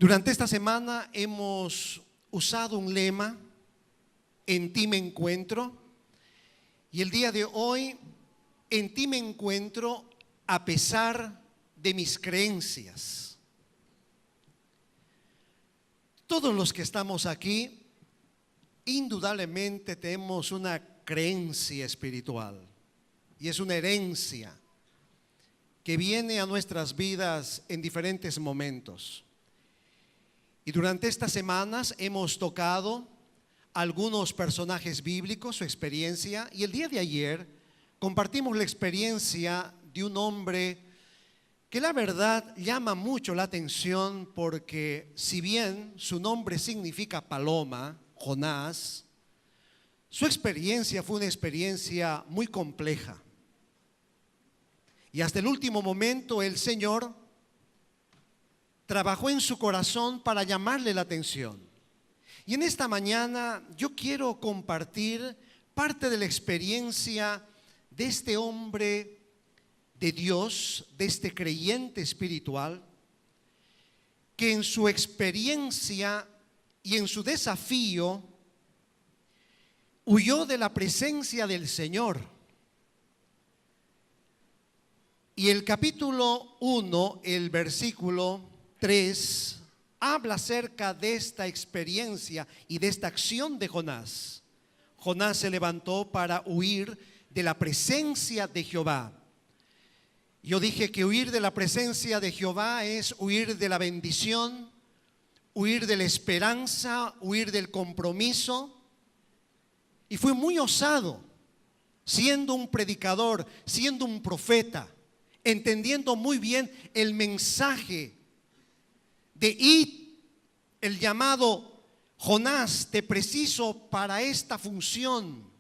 Durante esta semana hemos usado un lema, en ti me encuentro, y el día de hoy, en ti me encuentro a pesar de mis creencias. Todos los que estamos aquí, indudablemente tenemos una creencia espiritual, y es una herencia que viene a nuestras vidas en diferentes momentos. Y durante estas semanas hemos tocado algunos personajes bíblicos, su experiencia, y el día de ayer compartimos la experiencia de un hombre que la verdad llama mucho la atención porque si bien su nombre significa paloma, Jonás, su experiencia fue una experiencia muy compleja. Y hasta el último momento el Señor trabajó en su corazón para llamarle la atención. Y en esta mañana yo quiero compartir parte de la experiencia de este hombre de Dios, de este creyente espiritual, que en su experiencia y en su desafío huyó de la presencia del Señor. Y el capítulo 1, el versículo 3, habla acerca de esta experiencia y de esta acción de Jonás. Jonás se levantó para huir de la presencia de Jehová. Yo dije que huir de la presencia de Jehová es huir de la bendición, huir de la esperanza, huir del compromiso. Y fue muy osado, siendo un predicador, siendo un profeta, entendiendo muy bien el mensaje de id, el llamado Jonás, te preciso para esta función,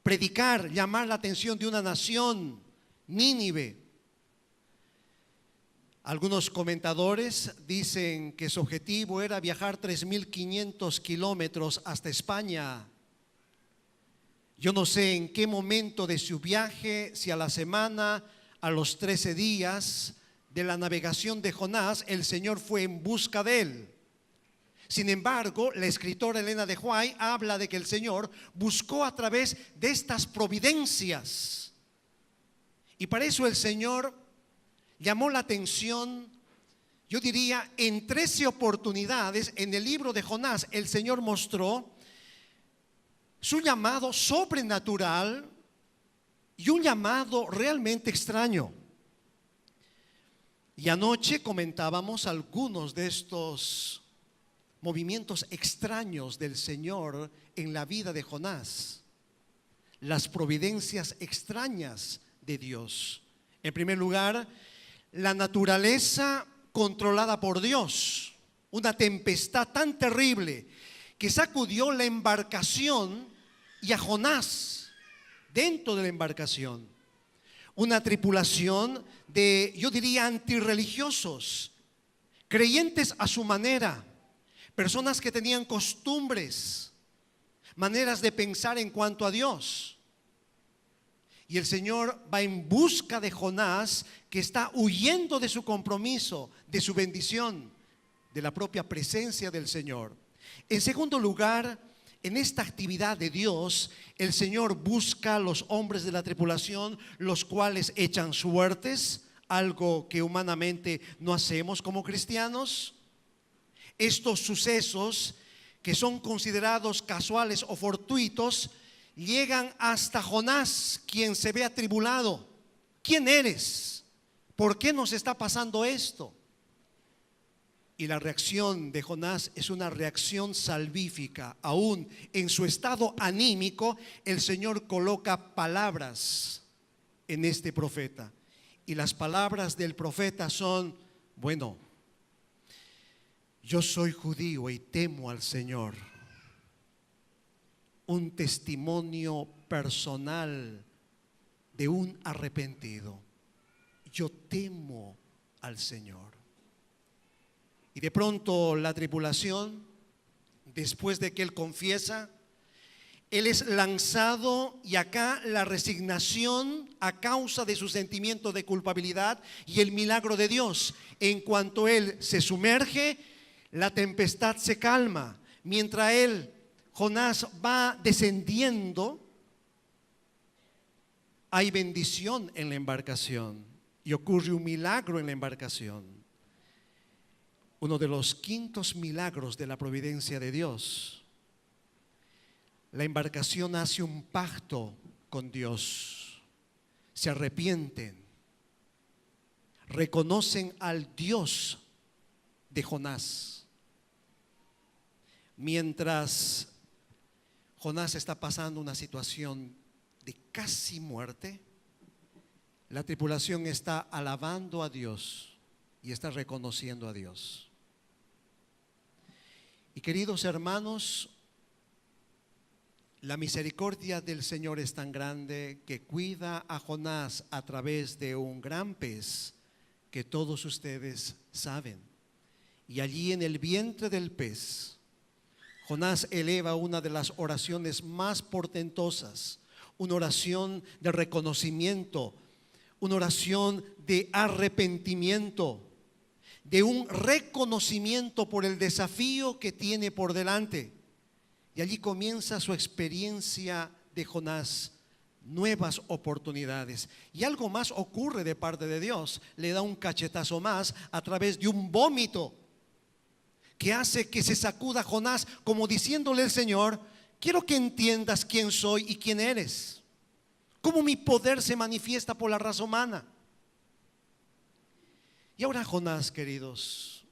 predicar, llamar la atención de una nación, Nínive. Algunos comentadores dicen que su objetivo era viajar 3.500 kilómetros hasta España. Yo no sé en qué momento de su viaje, si a la semana, a los 13 días de la navegación de Jonás, el Señor fue en busca de él. Sin embargo, la escritora Elena de White habla de que el Señor buscó a través de estas providencias. Y para eso el Señor llamó la atención, yo diría, en 13 oportunidades en el libro de Jonás. El Señor mostró su llamado sobrenatural y un llamado realmente extraño. Y anoche comentábamos algunos de estos movimientos extraños del Señor en la vida de Jonás, las providencias extrañas de Dios. En primer lugar, la naturaleza controlada por Dios, una tempestad tan terrible que sacudió la embarcación y a Jonás dentro de la embarcación. Una tripulación de, yo diría, antirreligiosos, creyentes a su manera, personas que tenían costumbres, maneras de pensar en cuanto a Dios. Y el Señor va en busca de Jonás, que está huyendo de su compromiso, de su bendición, de la propia presencia del Señor. En segundo lugar, en esta actividad de Dios, el Señor busca a los hombres de la tripulación, los cuales echan suertes, algo que humanamente no hacemos como cristianos. Estos sucesos, que son considerados casuales o fortuitos, llegan hasta Jonás, quien se ve atribulado. ¿Quién eres? ¿Por qué nos está pasando esto? Y la reacción de Jonás es una reacción salvífica. Aún en su estado anímico, el Señor coloca palabras en este profeta. Y las palabras del profeta son: bueno, yo soy judío y temo al Señor. Un testimonio personal de un arrepentido. Yo temo al Señor. Y de pronto la tripulación, después de que él confiesa, él es lanzado, y acá la resignación a causa de su sentimiento de culpabilidad y el milagro de Dios. En cuanto él se sumerge, La tempestad se calma. Mientras Jonás va descendiendo, hay bendición en la embarcación y ocurre un milagro en la embarcación. Uno de los quintos milagros de la providencia de Dios. La embarcación hace un pacto con Dios. Se arrepienten. Reconocen al Dios de Jonás. Mientras Jonás está pasando una situación de casi muerte, la tripulación está alabando a Dios y está reconociendo a Dios. Y queridos hermanos, la misericordia del Señor es tan grande que cuida a Jonás a través de un gran pez que todos ustedes saben. Y allí en el vientre del pez, Jonás eleva una de las oraciones más portentosas, una oración de reconocimiento, una oración de arrepentimiento, de un reconocimiento por el desafío que tiene por delante. Y allí comienza su experiencia de Jonás, nuevas oportunidades. Y algo más ocurre de parte de Dios, le da un cachetazo más a través de un vómito que hace que se sacuda Jonás, como diciéndole el Señor: quiero que entiendas quién soy y quién eres, cómo mi poder se manifiesta por la raza humana. Y ahora Jonás, queridos,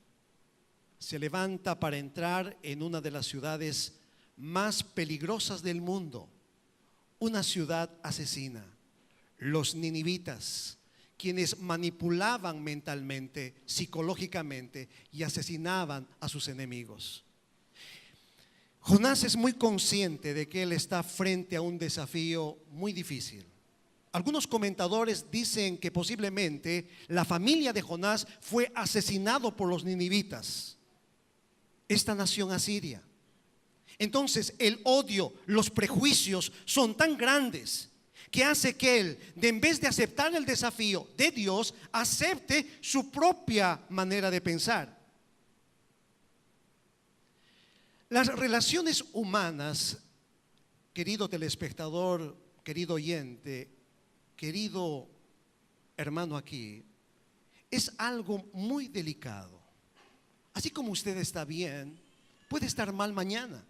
se levanta para entrar en una de las ciudades más peligrosas del mundo, una ciudad asesina, los ninivitas, quienes manipulaban mentalmente, psicológicamente y asesinaban a sus enemigos. Jonás es muy consciente de que él está frente a un desafío muy difícil. Algunos comentadores dicen que posiblemente la familia de Jonás fue asesinado por los ninivitas, esta nación asiria. Entonces el odio, los prejuicios son tan grandes que hace que él, en vez de aceptar el desafío de Dios, acepte su propia manera de pensar. Las relaciones humanas, querido telespectador, querido oyente, querido hermano aquí, es algo muy delicado. Así como usted está bien, puede estar mal mañana.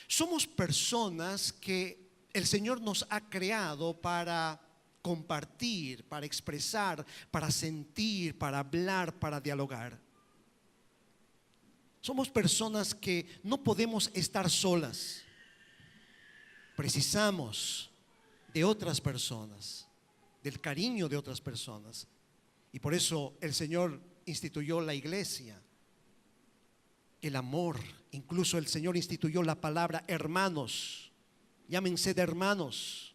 Somos personas que el Señor nos ha creado para compartir, para expresar, para sentir, para hablar, para dialogar. Somos personas que no podemos estar solas. Precisamos de otras personas, del cariño de otras personas. Y por eso el Señor instituyó la iglesia, el amor. Incluso el Señor instituyó la palabra hermanos. Llámense de hermanos.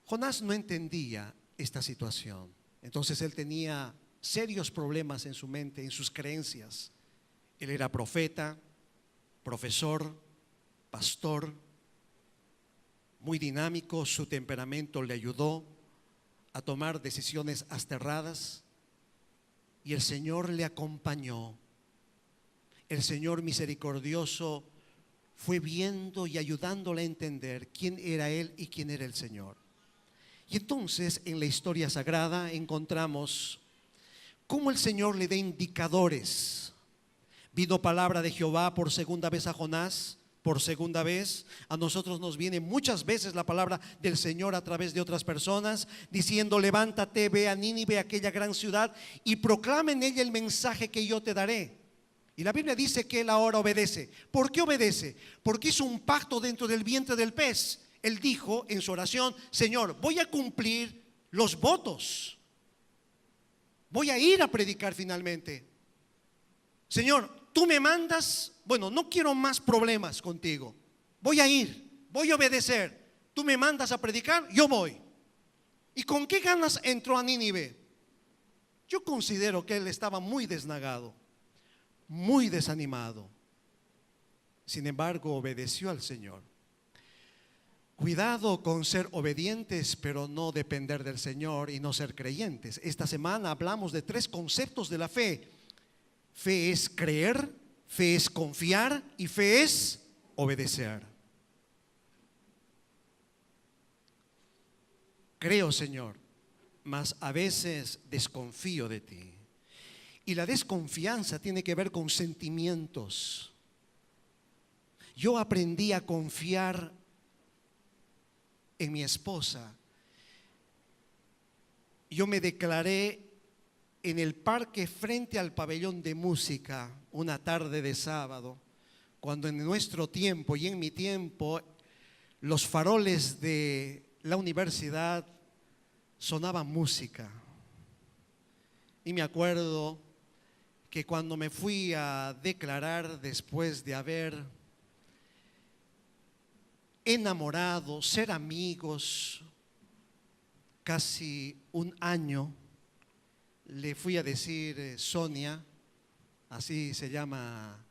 Jonás no entendía esta situación. Entonces él tenía serios problemas en su mente, en sus creencias. Él era profeta, profesor, pastor, muy dinámico. Su temperamento le ayudó a tomar decisiones aterradas y el Señor le acompañó. El Señor misericordioso fue viendo y ayudándole a entender quién era él y quién era el Señor. Y entonces en la historia sagrada encontramos cómo el Señor le da indicadores. Vino palabra de Jehová por segunda vez a Jonás, por segunda vez. A nosotros nos viene muchas veces la palabra del Señor a través de otras personas, diciendo: levántate, ve a Nínive, aquella gran ciudad, y proclama en ella el mensaje que yo te daré. Y la Biblia dice que él ahora obedece. ¿Por qué obedece? Porque hizo un pacto dentro del vientre del pez. Él dijo en su oración: Señor, voy a cumplir los votos, voy a ir a predicar finalmente. Señor, tú me mandas, bueno, no quiero más problemas contigo, voy a ir, voy a obedecer. Tú me mandas a predicar, yo voy. ¿Y con qué ganas entró a Nínive? Yo considero que él estaba muy desnagado, muy desanimado. Sin embargo, obedeció al Señor. Cuidado con ser obedientes, pero no depender del Señor y no ser creyentes. Esta semana hablamos de 3 conceptos de la fe. Fe es creer, fe es confiar y fe es obedecer. Creo, Señor, mas a veces desconfío de ti. Y la desconfianza tiene que ver con sentimientos. Yo aprendí a confiar en mi esposa. Yo me declaré en el parque frente al pabellón de música una tarde de sábado, cuando en nuestro tiempo y en mi tiempo los faroles de la universidad sonaban música. Y me acuerdo que cuando me fui a declarar después de haber enamorado, ser amigos, casi un año, le fui a decir, Sonia, así se llama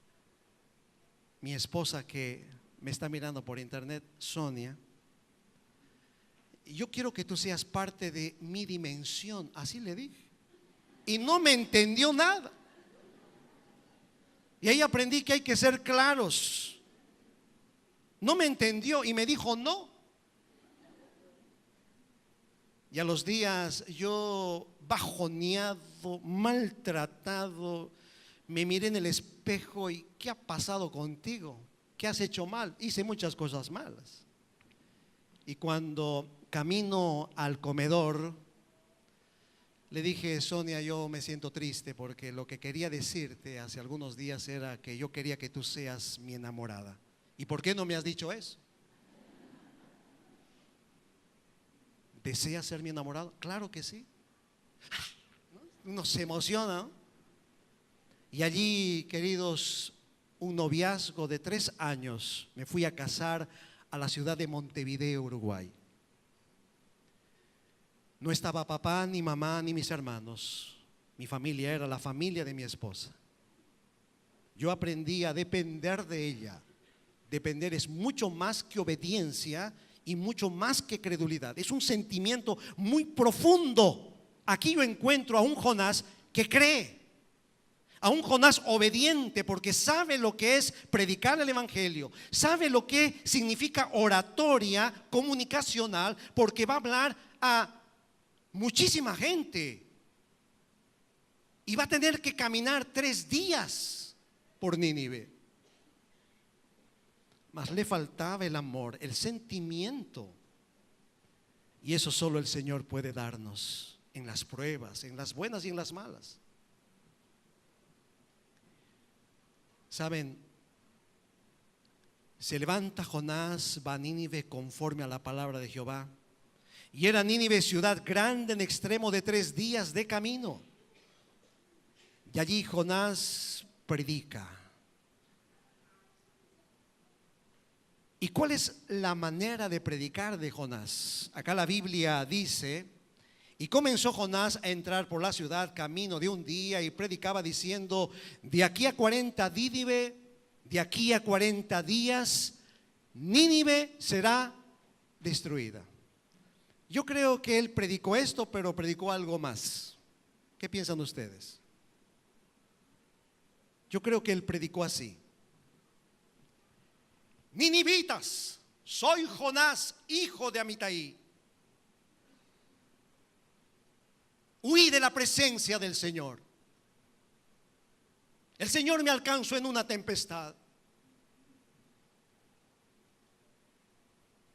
mi esposa que me está mirando por internet, Sonia, yo quiero que tú seas parte de mi dimensión, así le dije. Y no me entendió nada. Y ahí aprendí que hay que ser claros. No me entendió y me dijo no. Y a los días yo bajoneado, maltratado, me miré en el espejo y ¿qué ha pasado contigo? ¿Qué has hecho mal? Hice muchas cosas malas. Y cuando camino al comedor, le dije, Sonia, yo me siento triste porque lo que quería decirte hace algunos días era que yo quería que tú seas mi enamorada. ¿Y por qué no me has dicho eso? ¿Deseas ser mi enamorado? Claro que sí. Uno se emociona, ¿no? Y allí, queridos, un noviazgo de 3 años. Me fui a casar a la ciudad de Montevideo, Uruguay. No estaba papá, ni mamá, ni mis hermanos. Mi familia era la familia de mi esposa. Yo aprendí a depender de ella. Depender es mucho más que obediencia y mucho más que credulidad. Es un sentimiento muy profundo. Aquí yo encuentro a un Jonás que cree, a un Jonás obediente porque sabe lo que es predicar el evangelio, sabe lo que significa oratoria comunicacional porque va a hablar a muchísima gente y va a tener que caminar 3 días por Nínive. Mas le faltaba el amor, el sentimiento. Y eso solo el Señor puede darnos en las pruebas, en las buenas y en las malas. Saben, se levanta Jonás, va a Nínive conforme a la palabra de Jehová. Y era Nínive ciudad grande en extremo de 3 días de camino. Y allí Jonás predica. ¿Y cuál es la manera de predicar de Jonás? Acá la Biblia dice, y comenzó Jonás a entrar por la ciudad camino de un día y predicaba diciendo, de aquí a 40 Nínive, de aquí a 40 días, Nínive será destruida. Yo creo que él predicó esto, pero predicó algo más. ¿Qué piensan ustedes? Yo creo que él predicó así. Ninivitas, soy Jonás, hijo de Amitai. Huí de la presencia del Señor. El Señor me alcanzó en una tempestad.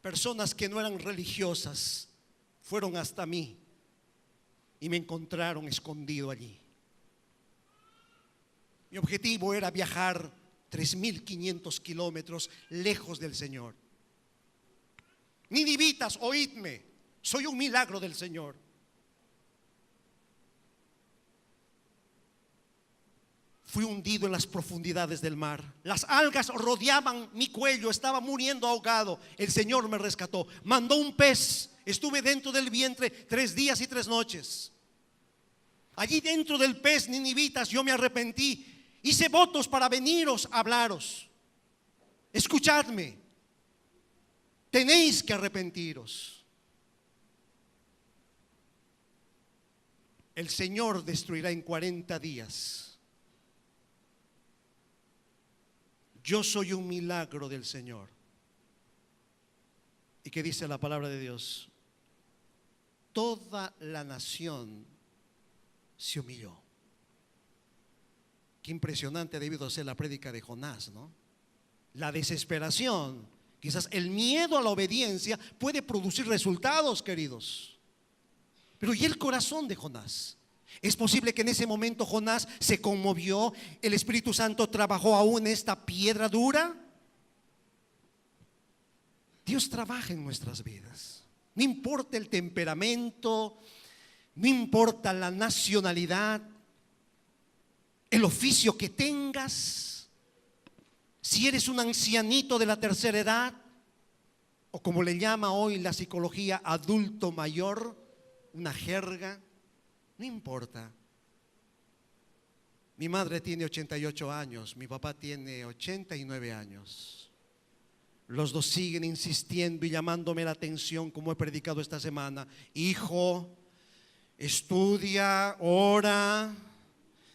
Personas que no eran religiosas fueron hasta mí y me encontraron escondido allí. Mi objetivo era viajar 3.500 kilómetros lejos del Señor. Ninivitas, oídme, soy un milagro del Señor. Fui hundido en las profundidades del mar. Las algas rodeaban mi cuello, estaba muriendo ahogado. El Señor me rescató, mandó un pez. Estuve dentro del vientre 3 días y 3 noches. Allí dentro del pez, ninivitas, yo me arrepentí. Hice votos para veniros a hablaros. Escuchadme. tenéis que arrepentiros. El Señor destruirá en 40 días. Yo soy un milagro del Señor. ¿Y qué dice la palabra de Dios? Toda la nación se humilló. Qué impresionante ha debido ser la prédica de Jonás, ¿no? La desesperación, quizás el miedo a la obediencia puede producir resultados, queridos. Pero ¿y el corazón de Jonás? Es posible que en ese momento Jonás se conmovió, el Espíritu Santo trabajó aún en esta piedra dura. Dios trabaja en nuestras vidas. No importa el temperamento, no importa la nacionalidad, el oficio que tengas, si eres un ancianito de la tercera edad, o como le llama hoy la psicología, adulto mayor, una jerga, no importa. Mi madre tiene 88 años, mi papá tiene 89 años. Los dos siguen insistiendo y llamándome la atención, como he predicado esta semana. Hijo, estudia, ora,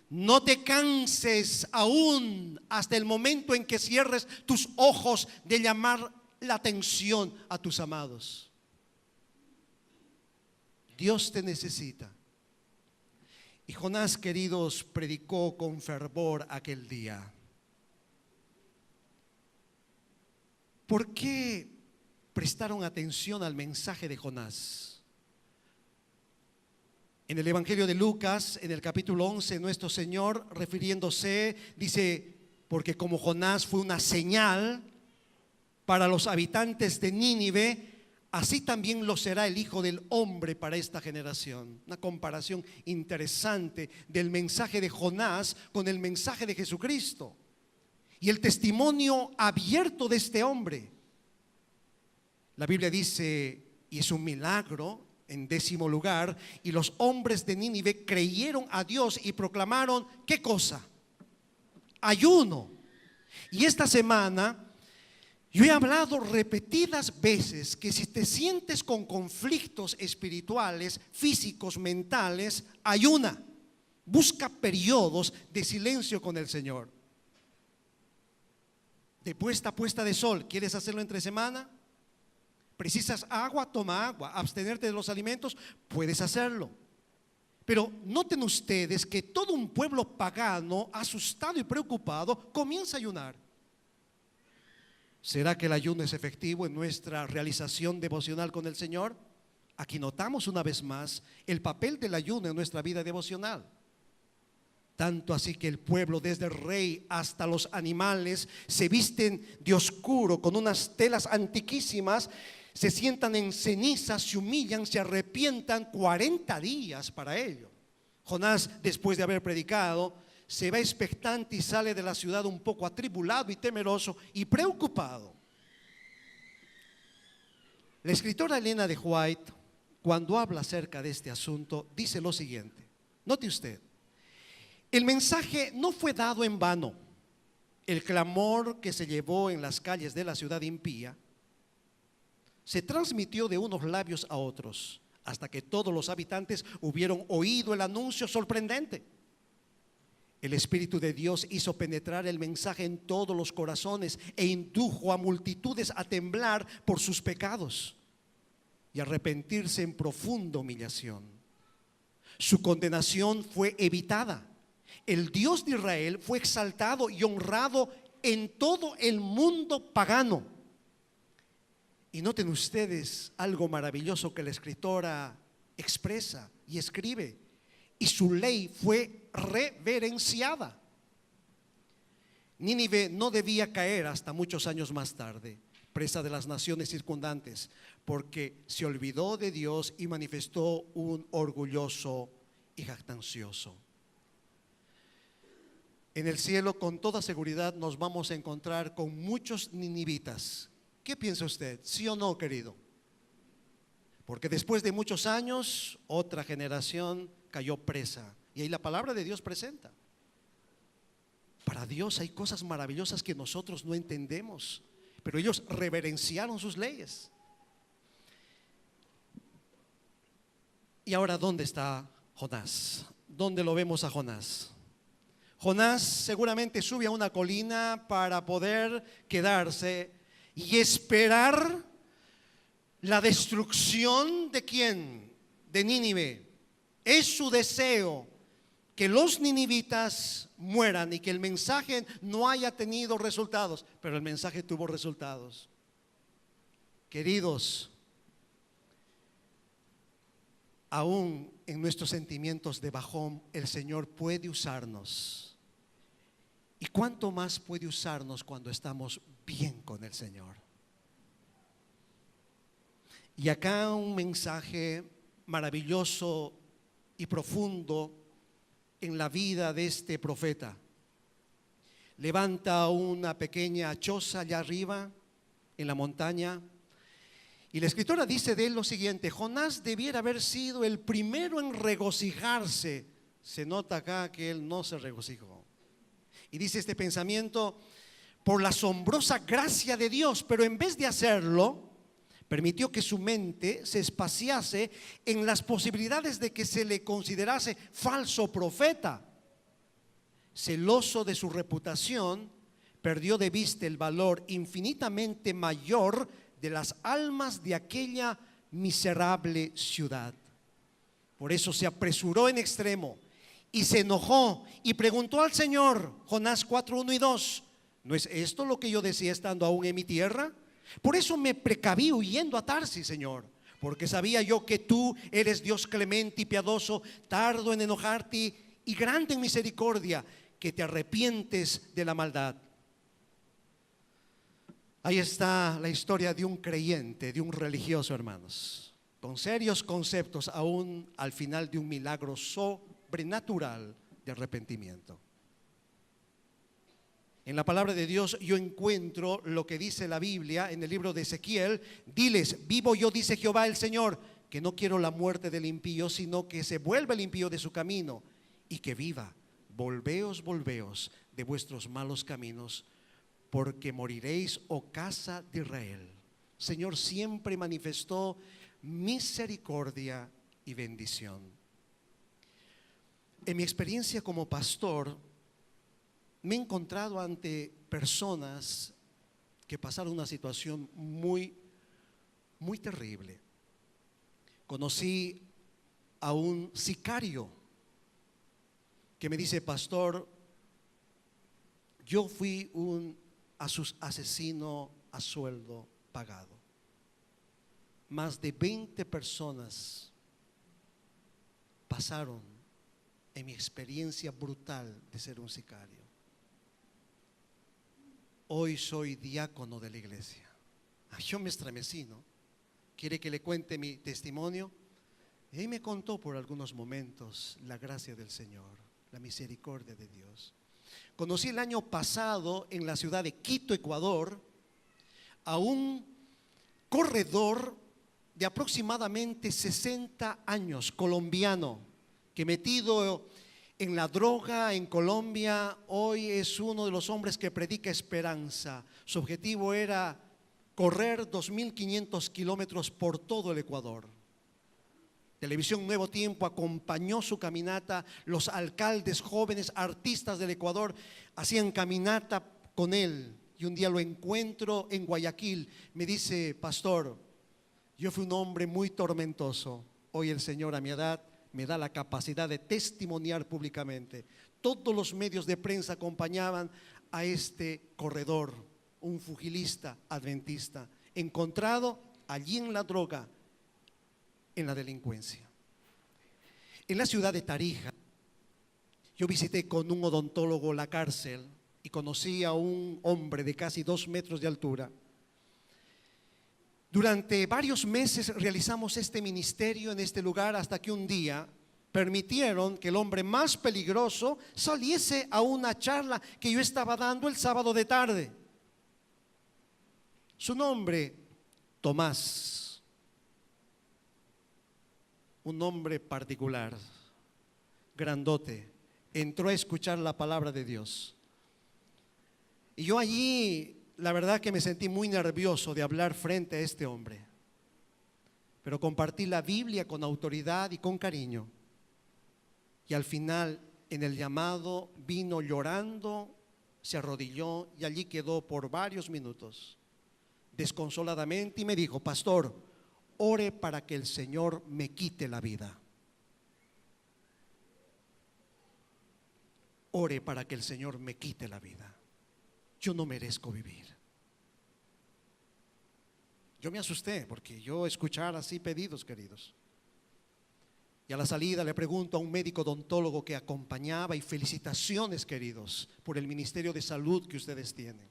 no te canses aún hasta el momento en que cierres tus ojos de llamar la atención a tus amados. Dios te necesita. Y Jonás, queridos, predicó con fervor aquel día. ¿Por qué prestaron atención al mensaje de Jonás? En el Evangelio de Lucas, en el capítulo 11, nuestro Señor, refiriéndose, dice, porque como Jonás fue una señal para los habitantes de Nínive, así también lo será el Hijo del Hombre para esta generación. Una comparación interesante del mensaje de Jonás con el mensaje de Jesucristo. Y el testimonio abierto de este hombre. La Biblia dice, y es un milagro, en 10º lugar, y los hombres de Nínive creyeron a Dios y proclamaron, ¿qué cosa? Ayuno. Y esta semana yo he hablado repetidas veces que si te sientes con conflictos espirituales, físicos, mentales, ayuna. Busca periodos de silencio con el Señor. De puesta a puesta de sol, ¿quieres hacerlo entre semana? ¿Precisas agua? Toma agua. ¿Abstenerte de los alimentos? Puedes hacerlo. Pero noten ustedes que todo un pueblo pagano, asustado y preocupado, comienza a ayunar. ¿Será que el ayuno es efectivo en nuestra realización devocional con el Señor? Aquí notamos una vez más el papel del ayuno en nuestra vida devocional. Tanto así que el pueblo, desde el rey hasta los animales, se visten de oscuro con unas telas antiquísimas, se sientan en cenizas, se humillan, se arrepientan 40 días para ello. Jonás, después de haber predicado, se va expectante y sale de la ciudad un poco atribulado y temeroso y preocupado. La escritora Elena de White, cuando habla acerca de este asunto, dice lo siguiente. Note usted, el mensaje no fue dado en vano. El clamor que se llevó en las calles de la ciudad impía se transmitió de unos labios a otros, hasta que todos los habitantes hubieron oído el anuncio sorprendente. El Espíritu de Dios hizo penetrar el mensaje en todos los corazones e indujo a multitudes a temblar por sus pecados y arrepentirse en profunda humillación. Su condenación fue evitada. El Dios de Israel fue exaltado y honrado en todo el mundo pagano. Y noten ustedes algo maravilloso que la escritora expresa y escribe. Y su ley fue reverenciada. Nínive no debía caer hasta muchos años más tarde, presa de las naciones circundantes, porque se olvidó de Dios y manifestó un orgulloso y jactancioso. En el cielo, con toda seguridad, nos vamos a encontrar con muchos ninivitas. ¿Qué piensa usted? ¿Sí o no, querido? Porque después de muchos años, otra generación cayó presa. Y ahí la palabra de Dios presenta. Para Dios hay cosas maravillosas que nosotros no entendemos. pero ellos reverenciaron sus leyes. Y ahora, ¿dónde está Jonás? ¿Dónde lo vemos a Jonás? Jonás seguramente sube a una colina para poder quedarse y esperar la destrucción ¿de quién? De Nínive. Es su deseo que los ninivitas mueran y que el mensaje no haya tenido resultados, pero el mensaje tuvo resultados. Queridos, aún en nuestros sentimientos de bajón, el Señor puede usarnos. ¿Y cuánto más puede usarnos cuando estamos bien con el Señor? Y acá un mensaje maravilloso y profundo en la vida de este profeta. Levanta una pequeña choza allá arriba en la montaña, y la escritora dice de él lo siguiente: Jonás debiera haber sido el primero en regocijarse. Se nota acá que él no se regocijó. Y dice este pensamiento: por la asombrosa gracia de Dios, pero en vez de hacerlo, permitió que su mente se espaciase en las posibilidades de que se le considerase falso profeta. Celoso de su reputación, perdió de vista el valor infinitamente mayor de las almas de aquella miserable ciudad. Por eso se apresuró en extremo y se enojó y preguntó al Señor, Jonás 4, 1 y 2, ¿no es esto lo que yo decía estando aún en mi tierra? Por eso me precaví huyendo a Tarsis, Señor, porque sabía yo que tú eres Dios clemente y piadoso, tardo en enojarte y grande en misericordia, que te arrepientes de la maldad. Ahí está la historia de un creyente, de un religioso, hermanos, con serios conceptos aún al final de un milagro sobrenatural de arrepentimiento. En la palabra de Dios yo encuentro lo que dice la Biblia en el libro de Ezequiel: diles, vivo yo, dice Jehová el Señor, que no quiero la muerte del impío, sino que se vuelva el impío de su camino y que viva. Volveos, volveos de vuestros malos caminos, porque moriréis, oh casa de Israel. Señor siempre manifestó misericordia y bendición. En mi experiencia como pastor, me he encontrado ante personas que pasaron una situación muy terrible. Conocí a un sicario que me dice: pastor, yo fui un asesino a sueldo pagado. Más de 20 personas pasaron en mi experiencia brutal de ser un sicario. Hoy soy diácono de la iglesia. Yo me estremecí, ¿no? ¿Quiere que le cuente mi testimonio? Y ahí me contó por algunos momentos la gracia del Señor, la misericordia de Dios. Conocí el año pasado en la ciudad de Quito, Ecuador, a un corredor de aproximadamente 60 años, colombiano, que metido en la droga en Colombia, hoy es uno de los hombres que predica esperanza. Su objetivo era correr 2.500 kilómetros por todo el Ecuador. Televisión Nuevo Tiempo acompañó su caminata. Los alcaldes, jóvenes, artistas del Ecuador hacían caminata con él. Y un día lo encuentro en Guayaquil. Me dice: pastor, yo fui un hombre muy tormentoso. Hoy el Señor a mi edad me da la capacidad de testimoniar públicamente. Todos los medios de prensa acompañaban a este corredor, un pugilista adventista, encontrado allí en la droga, en la delincuencia. En la ciudad de Tarija, yo visité con un odontólogo la cárcel y conocí a un hombre de casi 2 metros de altura. Durante varios meses realizamos este ministerio en este lugar, hasta que un día permitieron que el hombre más peligroso saliese a una charla que yo estaba dando el sábado de tarde. Su nombre, Tomás, un hombre particular, grandote, entró a escuchar la palabra de Dios. Y yo allí la verdad que me sentí muy nervioso de hablar frente a este hombre, pero compartí la Biblia con autoridad y con cariño. Y al final, en el llamado, vino llorando, se arrodilló y allí quedó por varios minutos, desconsoladamente, y me dijo: pastor, ore para que el Señor me quite la vida. Ore para que el Señor me quite la vida. Yo no merezco vivir. Yo me asusté porque yo escuchar así pedidos, queridos. Y a la salida le pregunto a un médico odontólogo que acompañaba: y felicitaciones, queridos, por el ministerio de salud que ustedes tienen.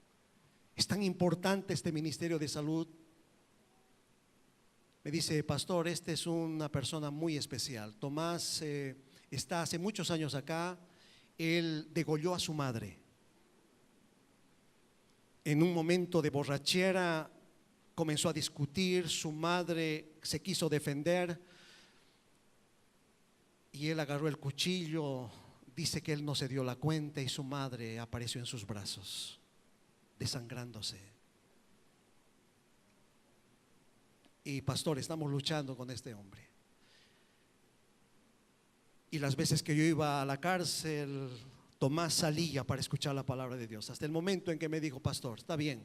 Es tan importante este ministerio de salud. Me dice: pastor, este es una persona muy especial. Tomás está hace muchos años acá. Él degolló a su madre. En un momento de borrachera comenzó a discutir, su madre se quiso defender y él agarró el cuchillo. Dice que él no se dio la cuenta y su madre apareció en sus brazos, desangrándose. Y pastor, estamos luchando con este hombre. Y las veces que yo iba a la cárcel, Tomás salía para escuchar la palabra de Dios, hasta el momento en que me dijo: pastor, está bien,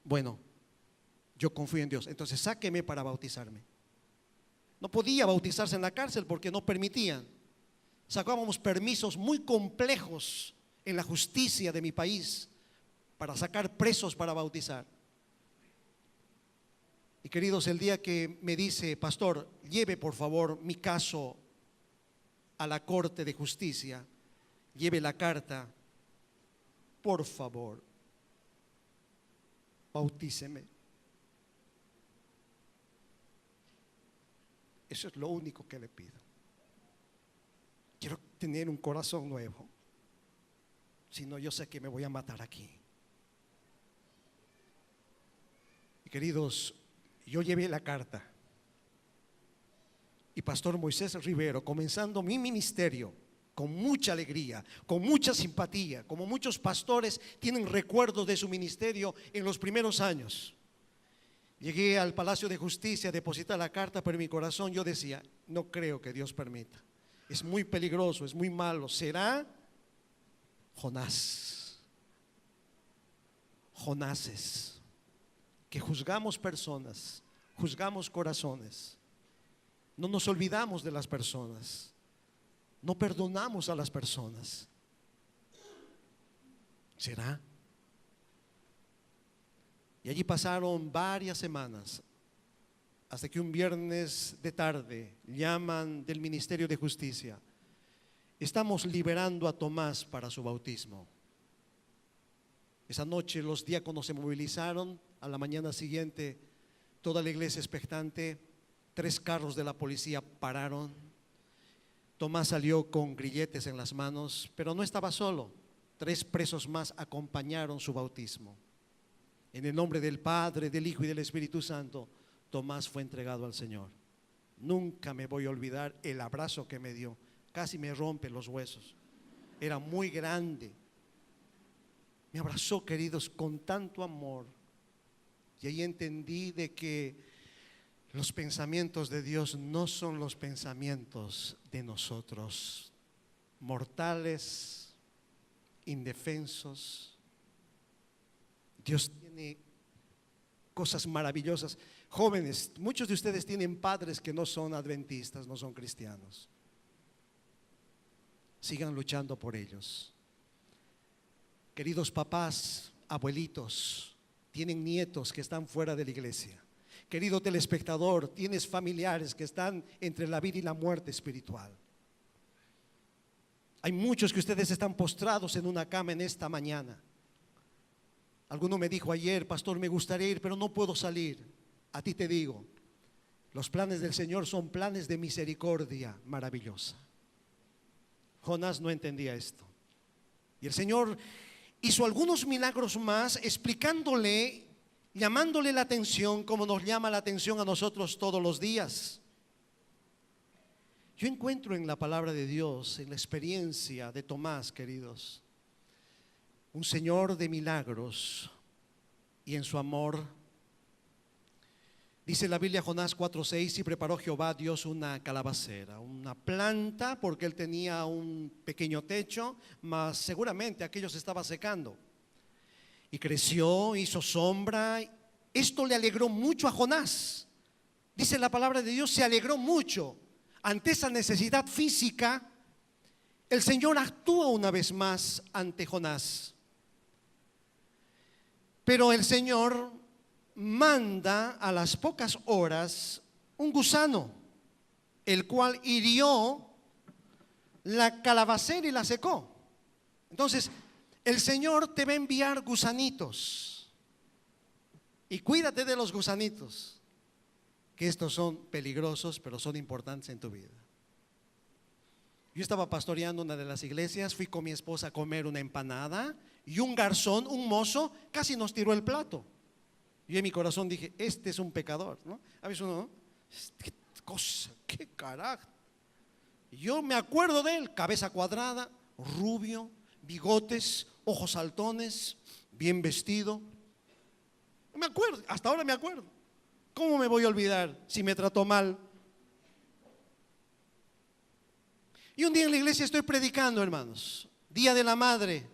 bueno, yo confío en Dios, entonces sáqueme para bautizarme. No podía bautizarse en la cárcel porque no permitían. Sacábamos permisos muy complejos en la justicia de mi país para sacar presos para bautizar. Y queridos, el día que me dice: pastor, lleve por favor mi caso a la Corte de Justicia, lleve la carta, por favor, bautíceme. Eso es lo único que le pido. Quiero tener un corazón nuevo. Si no, yo sé que me voy a matar aquí. Y queridos, yo llevé la carta. Y pastor Moisés Rivero, comenzando mi ministerio con mucha alegría, con mucha simpatía, como muchos pastores tienen recuerdos de su ministerio en los primeros años. Llegué al Palacio de Justicia a depositar la carta, pero en mi corazón yo decía: no creo que Dios permita. Es muy peligroso, es muy malo. ¿Será Jonás? Jonases, que juzgamos personas, juzgamos corazones. No nos olvidamos de las personas, no perdonamos a las personas. ¿Será? Y allí pasaron varias semanas, hasta que un viernes de tarde llaman del Ministerio de Justicia: estamos liberando a Tomás para su bautismo. Esa noche los diáconos se movilizaron. A la mañana siguiente, toda la iglesia expectante. 3 carros de la policía pararon. Tomás salió con grilletes en las manos, pero no estaba solo. 3 presos más acompañaron su bautismo. En el nombre del Padre, del Hijo y del Espíritu Santo, Tomás fue entregado al Señor. Nunca me voy a olvidar el abrazo que me dio. Casi me rompe los huesos. Era muy grande. Me abrazó, queridos, con tanto amor. Y ahí entendí de que los pensamientos de Dios no son los pensamientos de nosotros, mortales, indefensos. Dios tiene cosas maravillosas. Jóvenes, muchos de ustedes tienen padres que no son adventistas, no son cristianos. Sigan luchando por ellos. Queridos papás, abuelitos, tienen nietos que están fuera de la iglesia. Querido telespectador, tienes familiares que están entre la vida y la muerte espiritual. Hay muchos que ustedes están postrados en una cama en esta mañana. Alguno me dijo ayer: pastor, me gustaría ir, pero no puedo salir. A ti te digo, los planes del Señor son planes de misericordia maravillosa. Jonás no entendía esto. Y el Señor hizo algunos milagros más, explicándole, llamándole la atención como nos llama la atención a nosotros todos los días. Yo encuentro en la palabra de Dios, en la experiencia de Tomás, queridos, un Señor de milagros, y en su amor. Dice la Biblia, Jonás 4:6, y preparó Jehová Dios una calabacera, una planta, porque él tenía un pequeño techo, mas seguramente aquello se estaba secando. Y creció, hizo sombra. Esto le alegró mucho a Jonás. Dice la palabra de Dios, se alegró mucho. Ante esa necesidad física, el Señor actúa una vez más ante Jonás. Pero el Señor manda a las pocas horas un gusano, el cual hirió la calabacera y la secó. Entonces, el Señor te va a enviar gusanitos. Y cuídate de los gusanitos, que estos son peligrosos, pero son importantes en tu vida. Yo estaba pastoreando una de las iglesias, fui con mi esposa a comer una empanada y un garzón, un mozo, casi nos tiró el plato. Yo en mi corazón dije, este es un pecador, ¿no? A veces uno, ¿no? ¿Qué cosa? ¿Qué carácter? Yo me acuerdo de él, cabeza cuadrada, rubio, bigotes, ojos saltones, bien vestido. Me acuerdo, hasta ahora me acuerdo. ¿Cómo me voy a olvidar si me trató mal? Y un día en la iglesia estoy predicando, hermanos. Día de la Madre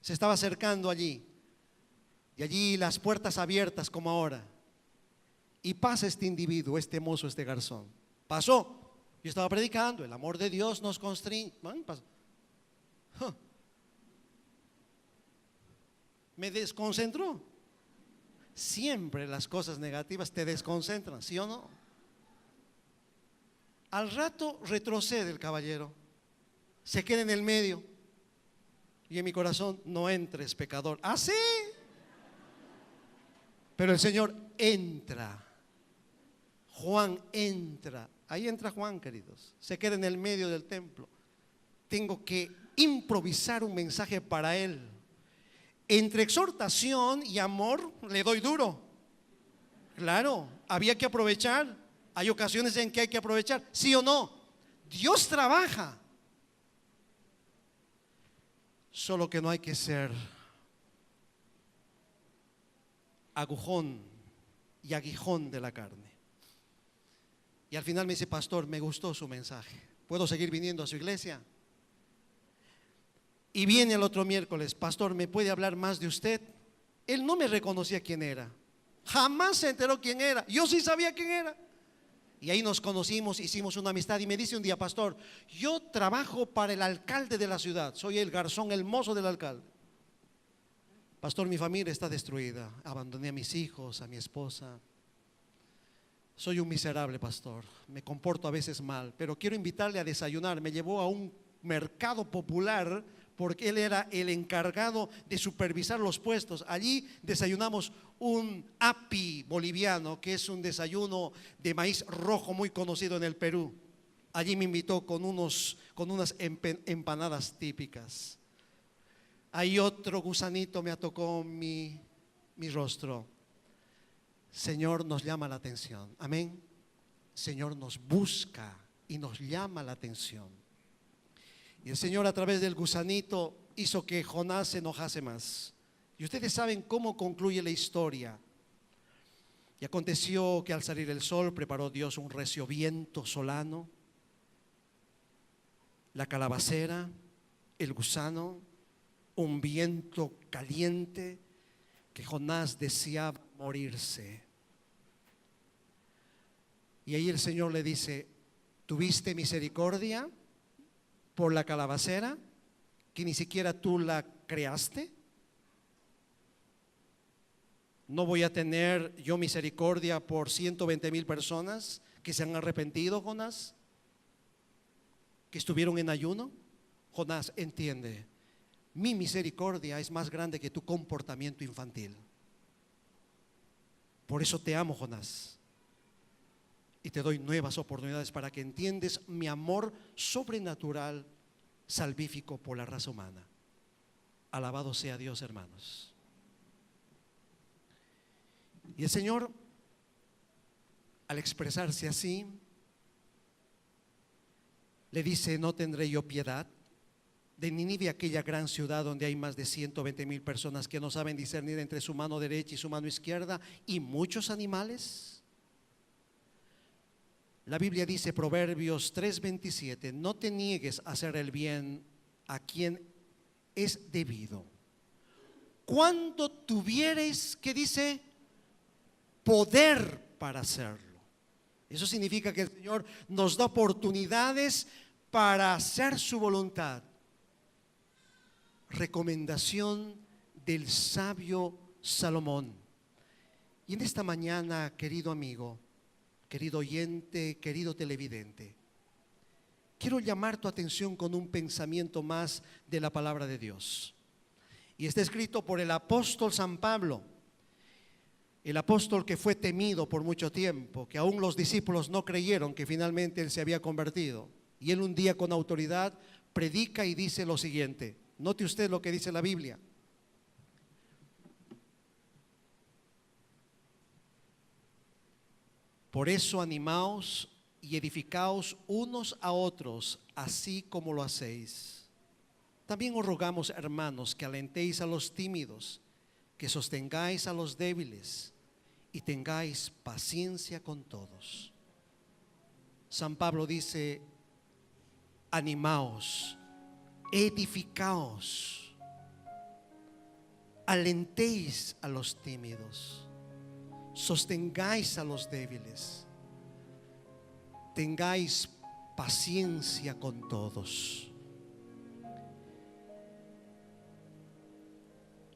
se estaba acercando allí. Y allí las puertas abiertas como ahora. Y pasa este individuo, este mozo, este garzón. Pasó. Yo estaba predicando, el amor de Dios nos constriñe. Me desconcentró. Siempre las cosas negativas te desconcentran, ¿sí o no? Al rato retrocede el caballero, se queda en el medio. Y en mi corazón, no entres, pecador. ¿Ah, sí? Pero el Señor entra. Juan entra. Ahí entra Juan, queridos. Se queda en el medio del templo. Tengo que improvisar un mensaje para él. Entre exhortación y amor le doy duro. Claro, había que aprovechar. Hay ocasiones en que hay que aprovechar, ¿sí o no? Dios trabaja. Solo que no hay que ser agujón y aguijón de la carne. Y al final me dice, pastor, me gustó su mensaje. ¿Puedo seguir viniendo a su iglesia? Y viene el otro miércoles, pastor, ¿me puede hablar más de usted? Él no me reconocía quién era. Jamás se enteró quién era. Yo sí sabía quién era. Y ahí nos conocimos, hicimos una amistad. Y me dice un día, pastor, yo trabajo para el alcalde de la ciudad. Soy el garzón, el mozo del alcalde. Pastor, mi familia está destruida. Abandoné a mis hijos, a mi esposa. Soy un miserable, pastor. Me comporto a veces mal, pero quiero invitarle a desayunar. Me llevó a un mercado popular porque él era el encargado de supervisar los puestos. Allí desayunamos un api boliviano, que es un desayuno de maíz rojo muy conocido en el Perú. Allí me invitó con unas empanadas típicas. Ahí otro gusanito me atacó mi rostro. Señor nos llama la atención, amén. Señor nos busca y nos llama la atención. Y el Señor a través del gusanito hizo que Jonás se enojase más. Y ustedes saben cómo concluye la historia. Y aconteció que al salir el sol preparó Dios un recio viento solano, la calabacera, el gusano, un viento caliente, que Jonás deseaba morirse. Y ahí el Señor le dice, ¿tuviste misericordia por la calabacera, que ni siquiera tú la creaste? ¿No voy a tener yo misericordia por 120,000 personas que se han arrepentido, Jonás? Que estuvieron en ayuno. Jonás, entiende, mi misericordia es más grande que tu comportamiento infantil. Por eso te amo, Jonás. Y te doy nuevas oportunidades para que entiendas mi amor sobrenatural, salvífico por la raza humana. Alabado sea Dios, hermanos. Y el Señor, al expresarse así, le dice, ¿no tendré yo piedad de Nínive, aquella gran ciudad donde hay más de 120,000 personas que no saben discernir entre su mano derecha y su mano izquierda, y muchos animales? La Biblia dice, Proverbios 3:27, no te niegues a hacer el bien a quien es debido. Cuando tuvieres, ¿qué dice? Poder para hacerlo. Eso significa que el Señor nos da oportunidades para hacer su voluntad. Recomendación del sabio Salomón. Y en esta mañana, querido amigo, querido oyente, querido televidente, quiero llamar tu atención con un pensamiento más de la palabra de Dios. Y está escrito por el apóstol San Pablo, el apóstol que fue temido por mucho tiempo, que aún los discípulos no creyeron que finalmente él se había convertido. Y él un día con autoridad predica y dice lo siguiente. Note usted lo que dice la Biblia. Por eso animaos y edificaos unos a otros, así como lo hacéis. También os rogamos, hermanos, que alentéis a los tímidos, que sostengáis a los débiles y tengáis paciencia con todos. San Pablo dice, animaos, edificaos, alentéis a los tímidos, sostengáis a los débiles, tengáis paciencia con todos.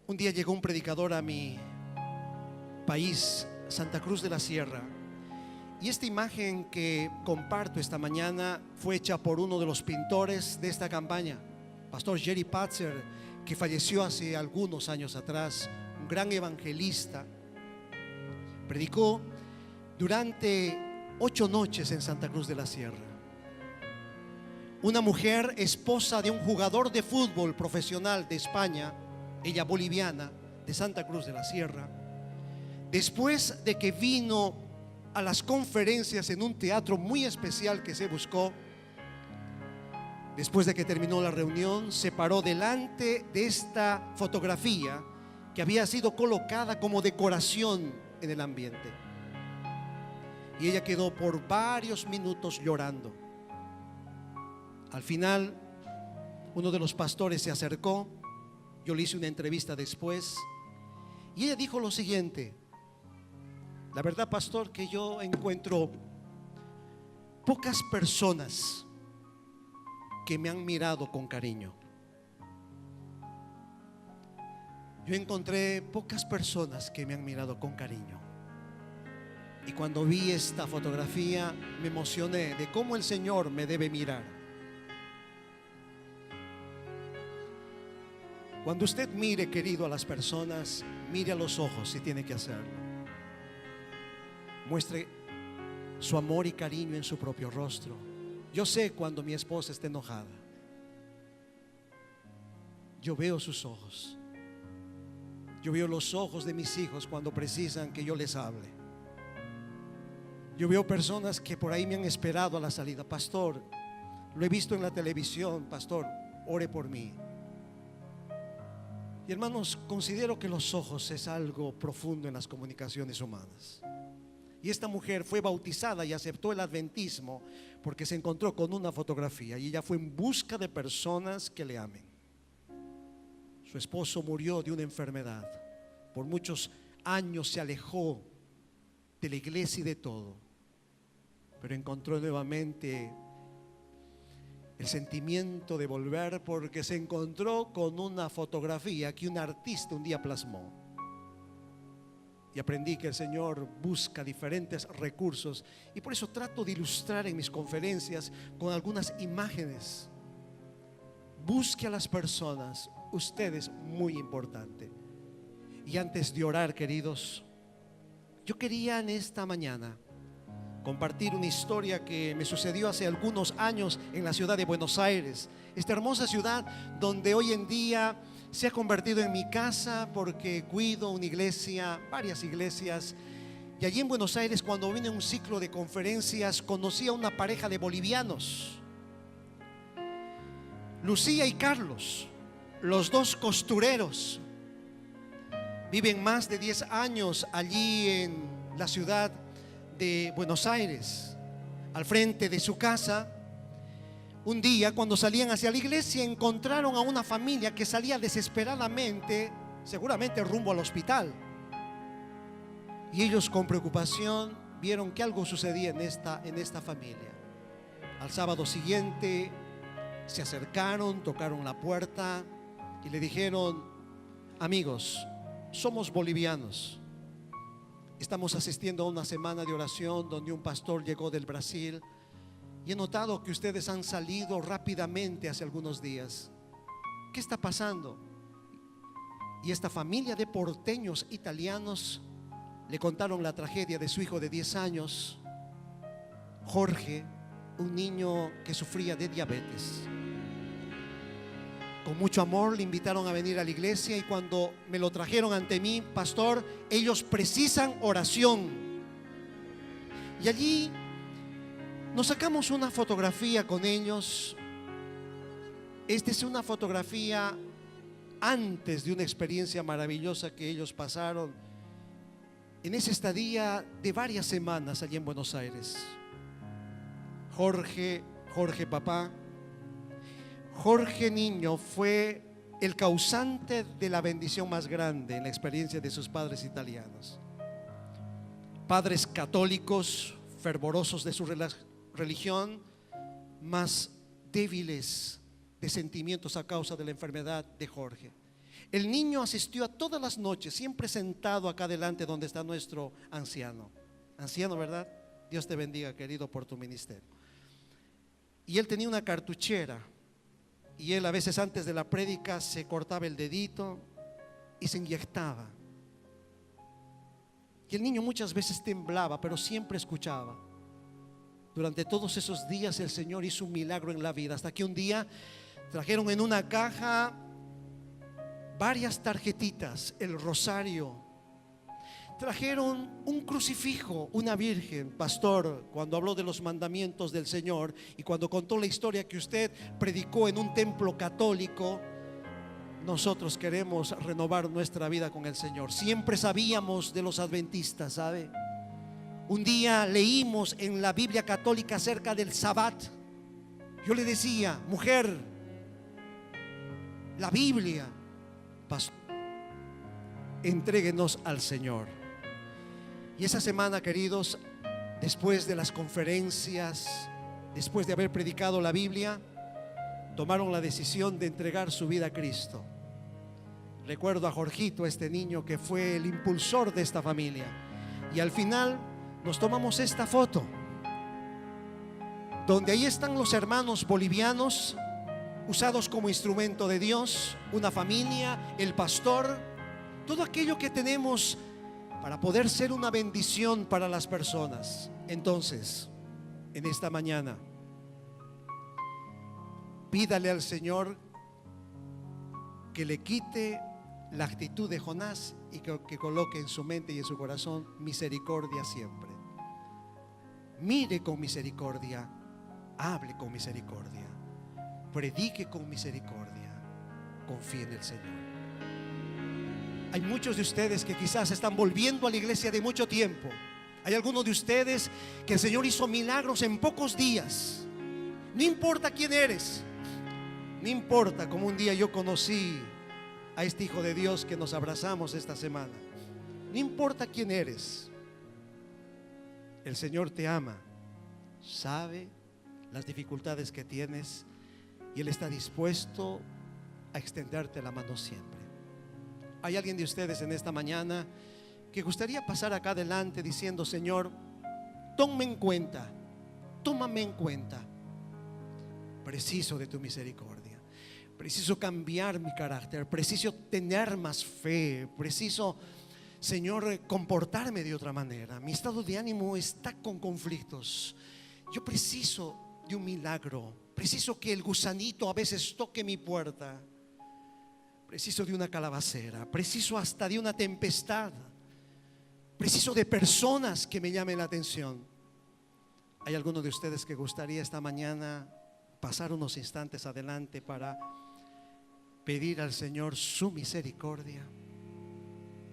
Un día llegó un predicador a mi país, Santa Cruz de la Sierra, y esta imagen que comparto esta mañana fue hecha por uno de los pintores de esta campaña, Pastor Jerry Patzer, que falleció hace algunos años atrás, un gran evangelista. Predicó durante 8 noches en Santa Cruz de la Sierra. Una mujer, esposa de un jugador de fútbol profesional de España, ella boliviana, de Santa Cruz de la Sierra, después de que vino a las conferencias en un teatro muy especial que se buscó, después de que terminó la reunión, se paró delante de esta fotografía que había sido colocada como decoración en el ambiente. Y ella quedó por varios minutos llorando. Al final, uno de los pastores se acercó, yo le hice una entrevista después, y ella dijo lo siguiente: la verdad, pastor, que yo encuentro pocas personas que me han mirado con cariño. Yo encontré pocas personas que me han mirado con cariño. Y cuando vi esta fotografía me emocioné de cómo el Señor me debe mirar. Cuando usted mire, querido, a las personas, mire a los ojos si tiene que hacerlo. Muestre su amor y cariño en su propio rostro. Yo sé cuando mi esposa está enojada. Yo veo sus ojos. Yo veo los ojos de mis hijos cuando precisan que yo les hable. Yo veo personas que por ahí me han esperado a la salida. Pastor, lo he visto en la televisión. Pastor, ore por mí. Y hermanos, considero que los ojos es algo profundo en las comunicaciones humanas. Y esta mujer fue bautizada y aceptó el adventismo porque se encontró con una fotografía y ella fue en busca de personas que le amen. Su esposo murió de una enfermedad. Por muchos años se alejó de la iglesia y de todo, pero encontró nuevamente el sentimiento de volver porque se encontró con una fotografía que un artista un día plasmó. Y aprendí que el Señor busca diferentes recursos, y por eso trato de ilustrar en mis conferencias con algunas imágenes. Busque a las personas, usted es muy importante. Y antes de orar, queridos, yo quería en esta mañana compartir una historia que me sucedió hace algunos años en la ciudad de Buenos Aires, esta hermosa ciudad donde hoy en día se ha convertido en mi casa porque cuido una iglesia, varias iglesias. Y allí en Buenos Aires, cuando vine a un ciclo de conferencias, conocí a una pareja de bolivianos. Lucía y Carlos, los dos costureros, viven más de 10 años allí en la ciudad de Buenos Aires. Al frente de su casa, un día cuando salían hacia la iglesia, encontraron a una familia que salía desesperadamente, seguramente rumbo al hospital. Y ellos con preocupación vieron que algo sucedía en esta familia. Al sábado siguiente se acercaron, tocaron la puerta y le dijeron: amigos, somos bolivianos. Estamos asistiendo a una semana de oración donde un pastor llegó del Brasil y he notado que ustedes han salido rápidamente hace algunos días. ¿Qué está pasando? Y esta familia de porteños italianos le contaron la tragedia de su hijo de 10 años, Jorge, un niño que sufría de diabetes. Con mucho amor le invitaron a venir a la iglesia y cuando me lo trajeron ante mí: pastor, ellos precisan oración. Y allí nos sacamos una fotografía con ellos. Esta es una fotografía antes de una experiencia maravillosa que ellos pasaron en esa estadía de varias semanas allí en Buenos Aires. Jorge papá, Jorge niño fue el causante de la bendición más grande en la experiencia de sus padres italianos. Padres católicos, fervorosos de su religión, más débiles de sentimientos a causa de la enfermedad de Jorge. El niño asistió a todas las noches, siempre sentado acá adelante donde está nuestro anciano. Anciano, ¿verdad? Dios te bendiga, querido, por tu ministerio. Y él tenía una cartuchera y él a veces antes de la prédica se cortaba el dedito y se inyectaba. Y el niño muchas veces temblaba, pero siempre escuchaba. Durante todos esos días el Señor hizo un milagro en la vida, hasta que un día trajeron en una caja varias tarjetitas, el rosario, trajeron un crucifijo, una virgen. Pastor, cuando habló de los mandamientos del Señor y cuando contó la historia que usted predicó en un templo católico, nosotros queremos renovar nuestra vida con el Señor. Siempre sabíamos de los adventistas, ¿sabe? Un día leímos en la Biblia católica acerca del Sabbat. Yo le decía: mujer, la Biblia, pastor, entréguenos al Señor. Y esa semana, queridos, después de las conferencias, después de haber predicado la Biblia, tomaron la decisión de entregar su vida a Cristo. Recuerdo a Jorgito, este niño que fue el impulsor de esta familia. Y al final nos tomamos esta foto, donde ahí están los hermanos bolivianos usados como instrumento de Dios, una familia, el pastor, todo aquello que tenemos para poder ser una bendición para las personas. Entonces, en esta mañana, pídale al Señor que le quite la actitud de Jonás y que coloque en su mente y en su corazón misericordia siempre. Mire con misericordia, hable con misericordia, predique con misericordia, confíe en el Señor. Hay muchos de ustedes que quizás están volviendo a la iglesia de mucho tiempo. Hay algunos de ustedes que el Señor hizo milagros en pocos días. No importa quién eres, no importa, como un día yo conocí a este hijo de Dios que nos abrazamos esta semana. No importa quién eres, el Señor te ama, sabe las dificultades que tienes y Él está dispuesto a extenderte la mano siempre. Hay alguien de ustedes en esta mañana que gustaría pasar acá adelante diciendo: Señor, tómame en cuenta, tómame en cuenta. Preciso de tu misericordia, preciso cambiar mi carácter, preciso tener más fe, preciso, Señor, comportarme de otra manera. Mi estado de ánimo está con conflictos. Yo preciso de un milagro, preciso que el gusanito a veces toque mi puerta, preciso de una calabacera, preciso hasta de una tempestad, preciso de personas que me llamen la atención. Hay algunos de ustedes que gustaría esta mañana pasar unos instantes adelante para pedir al Señor su misericordia,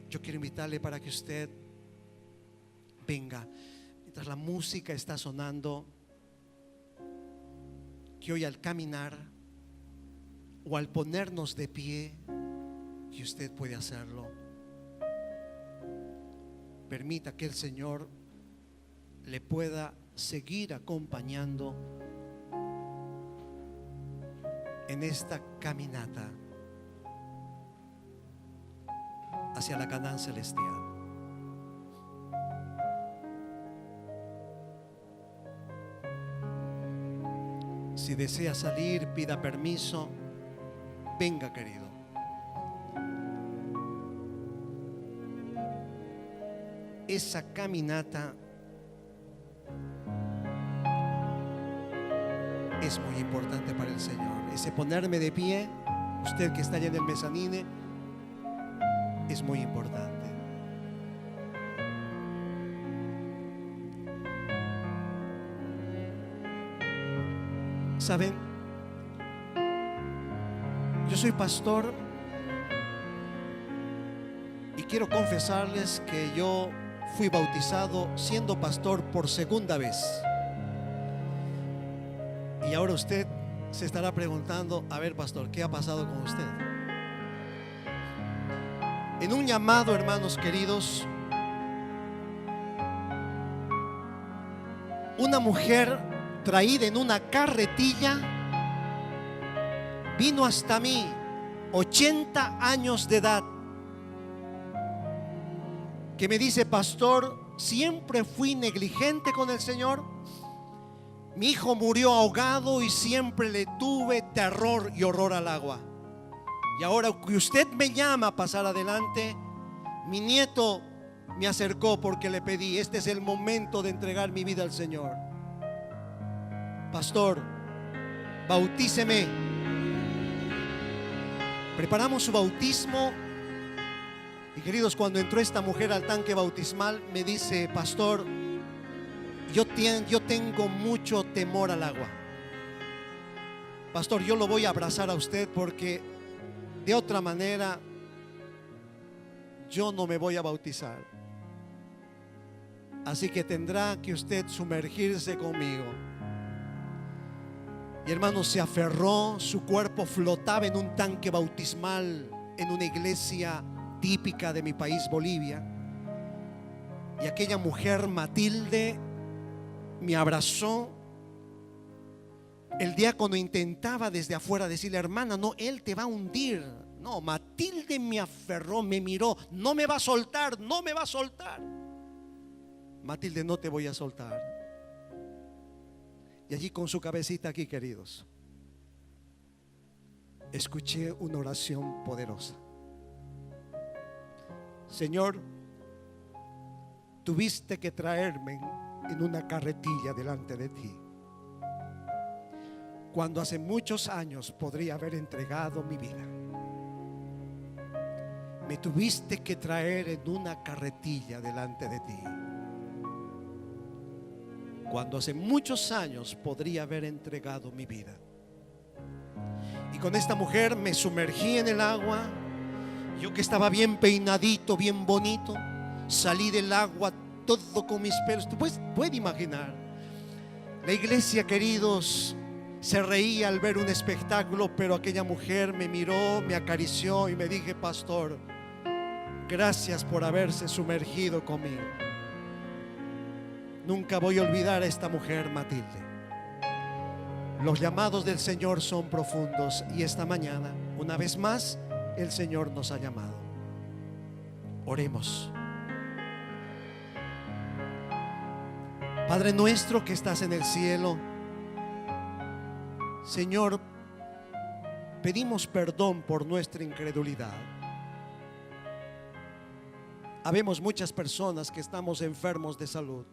yo quiero invitarle para que usted venga mientras la música está sonando, que hoy al caminar o al ponernos de pie, que usted puede hacerlo. Permita que el Señor le pueda seguir acompañando en esta caminata hacia la Canaán celestial. Si desea salir, pida permiso. Venga, querido. Esa caminata es muy importante para el Señor. Ese ponerme de pie, usted que está allá en el mezanine, es muy importante. ¿Saben? Yo soy pastor y quiero confesarles que yo fui bautizado siendo pastor por segunda vez. Y ahora usted se estará preguntando, a ver, pastor, ¿qué ha pasado con usted? En un llamado, hermanos queridos, una mujer traída en una carretilla vino hasta mí, 80 años de edad, que me dice: pastor, siempre fui negligente con el Señor. Mi hijo murió ahogado y siempre le tuve terror y horror al agua. Y ahora que usted me llama a pasar adelante, mi nieto me acercó porque le pedí: este es el momento de entregar mi vida al Señor. Pastor, bautíceme. Preparamos su bautismo. Y queridos, cuando entró esta mujer al tanque bautismal, me dice: pastor, yo tengo mucho temor al agua. Pastor, yo lo voy a abrazar a usted porque de otra manera yo no me voy a bautizar. Así que tendrá que usted sumergirse conmigo. Y hermano, se aferró, su cuerpo flotaba en un tanque bautismal en una iglesia típica de mi país, Bolivia. Y aquella mujer, Matilde, me abrazó. El diácono intentaba desde afuera decirle: hermana, no, él te va a hundir. No, Matilde me aferró, me miró: no me va a soltar, no me va a soltar. Matilde, no te voy a soltar. Y allí con su cabecita aquí, queridos, escuché una oración poderosa. Señor, tuviste que traerme en una carretilla delante de ti, cuando hace muchos años podría haber entregado mi vida. Me tuviste que traer en una carretilla delante de ti, cuando hace muchos años podría haber entregado mi vida. Y con esta mujer me sumergí en el agua. Yo que estaba bien peinadito, bien bonito, salí del agua todo con mis pelos. Tú puedes imaginar. La iglesia, queridos, se reía al ver un espectáculo, pero aquella mujer me miró, me acarició y me dije: pastor, gracias por haberse sumergido conmigo. Nunca voy a olvidar a esta mujer, Matilde. Los llamados del Señor son profundos y esta mañana, una vez más, el Señor nos ha llamado. Oremos. Padre nuestro que estás en el cielo, Señor, pedimos perdón por nuestra incredulidad. Habemos muchas personas que estamos enfermos de salud.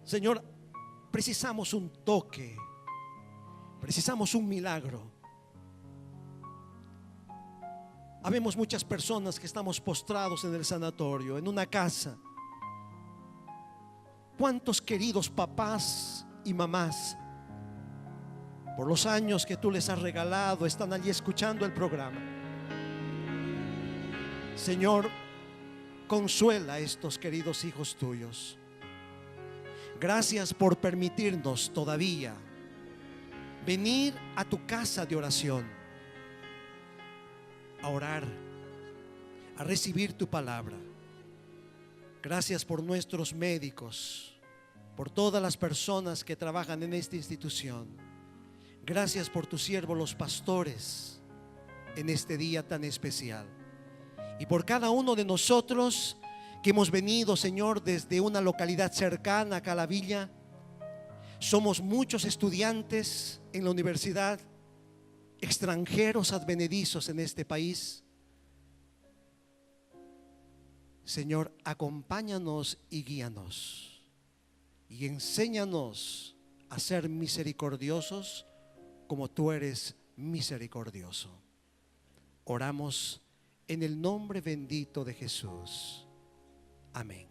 Señor, precisamos un toque, precisamos un milagro. Habemos muchas personas que estamos postrados en el sanatorio, en una casa. ¿Cuántos queridos papás y mamás por los años que tú les has regalado, están allí escuchando el programa. Señor, consuela a estos queridos hijos tuyos. Gracias por permitirnos todavía venir a tu casa de oración, a orar, a recibir tu palabra. Gracias por nuestros médicos, por todas las personas que trabajan en esta institución. Gracias por tus siervos, los pastores, en este día tan especial. Y por cada uno de nosotros que hemos venido, Señor, desde una localidad cercana acá a la villa. Somos muchos estudiantes en la universidad, extranjeros advenedizos en este país. Señor, acompáñanos y guíanos y enséñanos a ser misericordiosos como tú eres misericordioso. Oramos en el nombre bendito de Jesús. Amén.